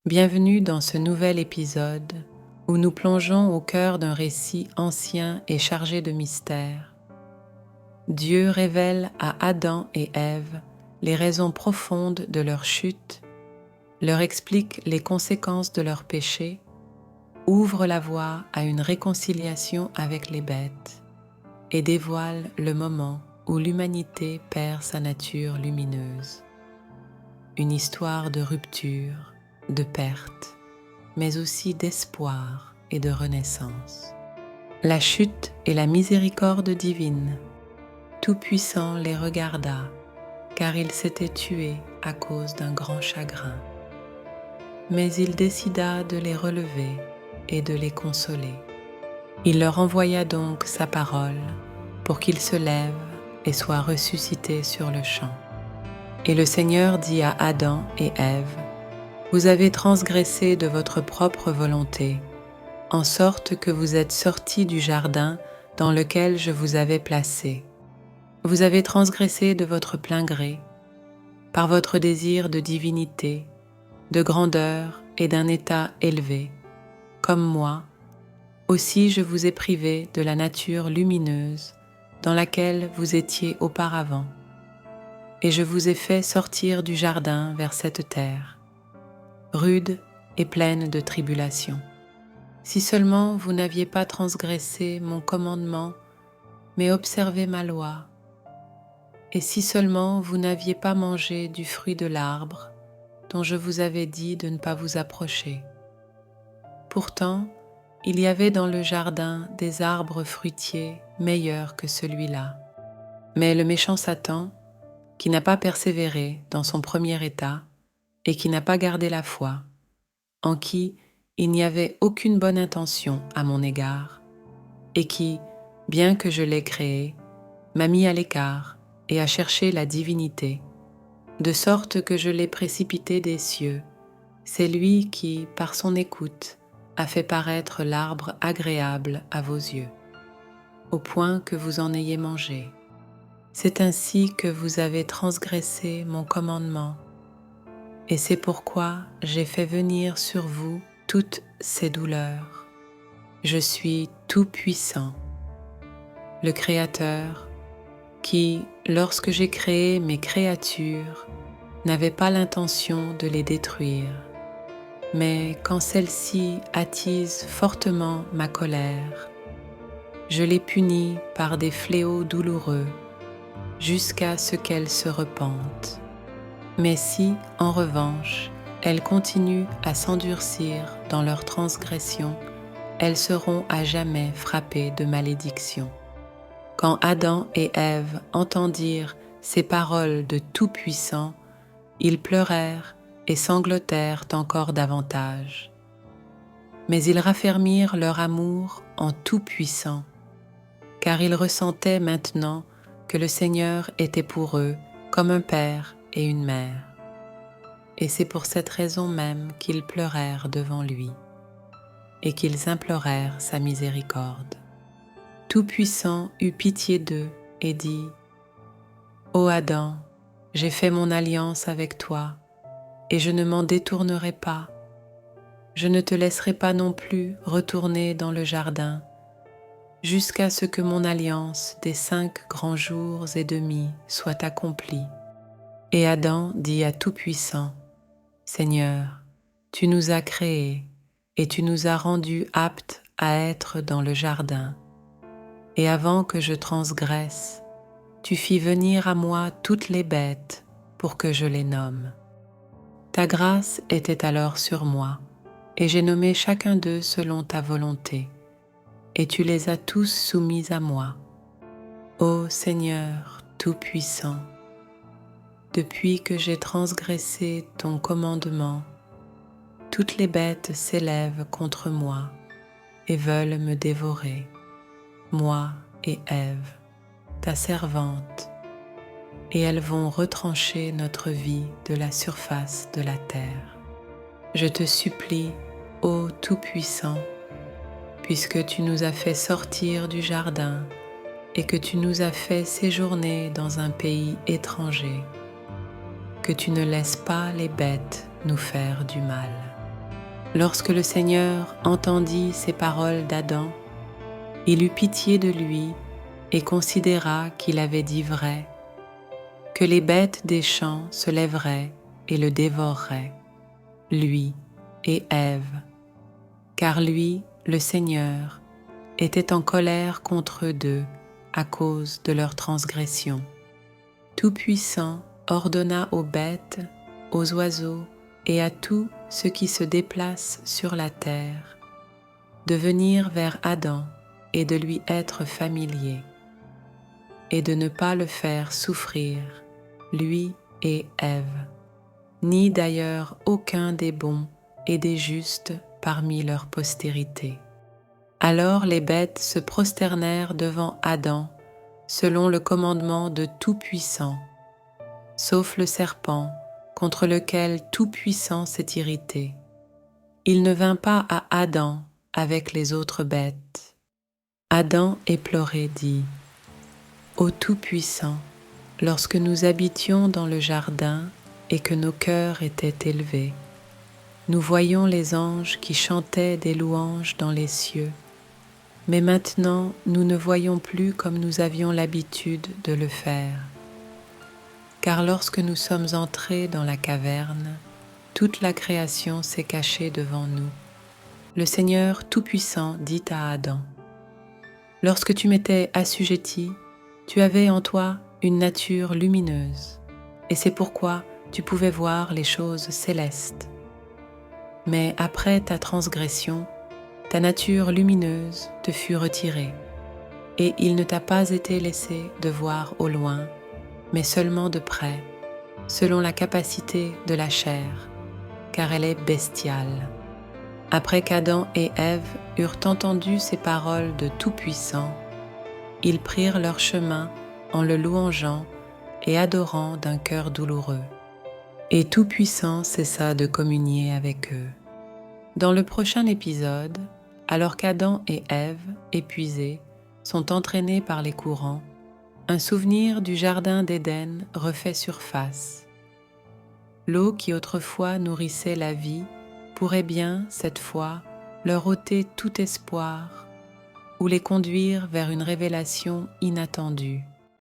Bienvenue dans ce nouvel épisode où nous plongeons au cœur d'un récit ancien et chargé de mystères. Dieu révèle à Adam et Ève les raisons profondes de leur chute, leur explique les conséquences de leur péché, ouvre la voie à une réconciliation avec les bêtes et dévoile le moment où l'humanité perd sa nature lumineuse. Une histoire de rupture, de perte, mais aussi d'espoir et de renaissance. La chute et la miséricorde divine. Tout-Puissant les regarda, car ils s'étaient tués à cause d'un grand chagrin. Mais il décida de les relever et de les consoler. Il leur envoya donc sa parole pour qu'ils se lèvent et soient ressuscités sur le champ. Et le Seigneur dit à Adam et Ève: « Vous avez transgressé de votre propre volonté, en sorte que vous êtes sortis du jardin dans lequel je vous avais placé. Vous avez transgressé de votre plein gré, par votre désir de divinité, de grandeur et d'un état élevé. Comme moi, aussi je vous ai privé de la nature lumineuse dans laquelle vous étiez auparavant. Et je vous ai fait sortir du jardin vers cette terre, rude et pleine de tribulations. Si seulement vous n'aviez pas transgressé mon commandement, mais observé ma loi, et si seulement vous n'aviez pas mangé du fruit de l'arbre dont je vous avais dit de ne pas vous approcher. Pourtant, il y avait dans le jardin des arbres fruitiers meilleurs que celui-là. Mais le méchant Satan, qui n'a pas persévéré dans son premier état et qui n'a pas gardé la foi, en qui il n'y avait aucune bonne intention à mon égard, et qui, bien que je l'ai créé, m'a mis à l'écart et a cherché la divinité, de sorte que je l'ai précipité des cieux. C'est lui qui, par son écoute, a fait paraître l'arbre agréable à vos yeux, au point que vous en ayez mangé. C'est ainsi que vous avez transgressé mon commandement, et c'est pourquoi j'ai fait venir sur vous toutes ces douleurs. Je suis tout-puissant, le Créateur, qui, lorsque j'ai créé mes créatures, n'avait pas l'intention de les détruire. Mais quand celles-ci attisent fortement ma colère, je les punis par des fléaux douloureux jusqu'à ce qu'elles se repentent. Mais si, en revanche, elles continuent à s'endurcir dans leur transgression, elles seront à jamais frappées de malédiction. Quand Adam et Ève entendirent ces paroles de Tout-Puissant, ils pleurèrent et sanglotèrent encore davantage. Mais ils raffermirent leur amour en Tout-Puissant, car ils ressentaient maintenant que le Seigneur était pour eux comme un père et une mère. Et c'est pour cette raison même qu'ils pleurèrent devant lui et qu'ils implorèrent sa miséricorde. Tout-Puissant eut pitié d'eux et dit: « Ô Adam, j'ai fait mon alliance avec toi et je ne m'en détournerai pas. Je ne te laisserai pas non plus retourner dans le jardin jusqu'à ce que mon alliance des 5 grands jours et demi soit accomplie. » Et Adam dit à Tout-Puissant: « Seigneur, tu nous as créés et tu nous as rendus aptes à être dans le jardin. Et avant que je transgresse, tu fis venir à moi toutes les bêtes pour que je les nomme. Ta grâce était alors sur moi, et j'ai nommé chacun d'eux selon ta volonté, et tu les as tous soumis à moi. Ô Seigneur Tout-Puissant, depuis que j'ai transgressé ton commandement, toutes les bêtes s'élèvent contre moi et veulent me dévorer, moi et Ève, ta servante, et elles vont retrancher notre vie de la surface de la terre. Je te supplie, ô Tout-Puissant, puisque tu nous as fait sortir du jardin et que tu nous as fait séjourner dans un pays étranger, que tu ne laisses pas les bêtes nous faire du mal. » Lorsque le Seigneur entendit ces paroles d'Adam, il eut pitié de lui et considéra qu'il avait dit vrai, que les bêtes des champs se lèveraient et le dévoreraient, lui et Ève, car lui, le Seigneur, était en colère contre eux deux à cause de leur transgression. Tout-Puissant ordonna aux bêtes, aux oiseaux et à tout ce qui se déplace sur la terre de venir vers Adam et de lui être familier, et de ne pas le faire souffrir, lui et Ève, ni d'ailleurs aucun des bons et des justes parmi leur postérité. Alors les bêtes se prosternèrent devant Adam selon le commandement de Tout-Puissant, sauf le serpent contre lequel Tout-Puissant s'est irrité. Il ne vint pas à Adam avec les autres bêtes. Adam éploré dit: Ô Tout-Puissant, lorsque nous habitions dans le jardin et que nos cœurs étaient élevés, nous voyions les anges qui chantaient des louanges dans les cieux. Mais maintenant, nous ne voyons plus comme nous avions l'habitude de le faire. Car lorsque nous sommes entrés dans la caverne, toute la création s'est cachée devant nous. Le Seigneur Tout-Puissant dit à Adam: Lorsque tu m'étais assujetti, tu avais en toi une nature lumineuse, et c'est pourquoi tu pouvais voir les choses célestes. Mais après ta transgression, ta nature lumineuse te fut retirée, et il ne t'a pas été laissé de voir au loin, mais seulement de près, selon la capacité de la chair, car elle est bestiale. Après qu'Adam et Ève eurent entendu ces paroles de Tout-Puissant, ils prirent leur chemin en le louangeant et adorant d'un cœur douloureux. Et Tout-Puissant cessa de communier avec eux. Dans le prochain épisode, alors qu'Adam et Ève, épuisés, sont entraînés par les courants, un souvenir du jardin d'Éden refait surface. L'eau qui autrefois nourrissait la vie pourrait bien, cette fois, leur ôter tout espoir ou les conduire vers une révélation inattendue.